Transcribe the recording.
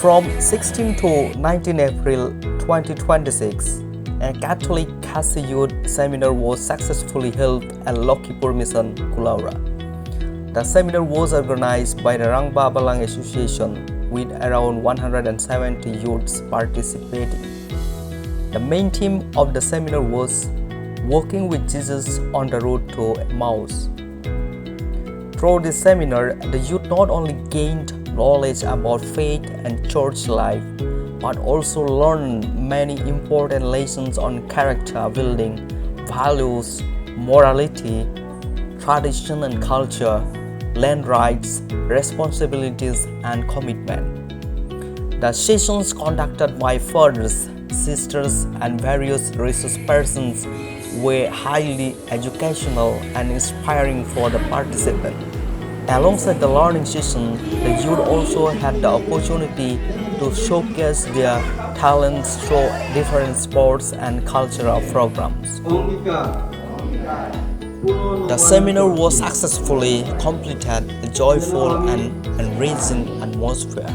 From 16 to 19 April 2026, a Catholic Khasi Youth Seminar was successfully held at Lakhipur Mission, Kulaura. The seminar was organized by the Rangbah Balang Association with around 170 youths participating. The main theme of the seminar was Walking with Jesus on the Road to Emmaus. Through this seminar, the youth not only gained knowledge about faith and church life, but also learned many important lessons on character building, values, morality, tradition and culture, land rights, responsibilities, and commitment. The sessions conducted by fathers, sisters, and various resource persons were highly educational and inspiring for the participants. Alongside the learning session, the youth also had the opportunity to showcase their talents through different sports and cultural programs. The seminar was successfully completed, a joyful and enriching atmosphere.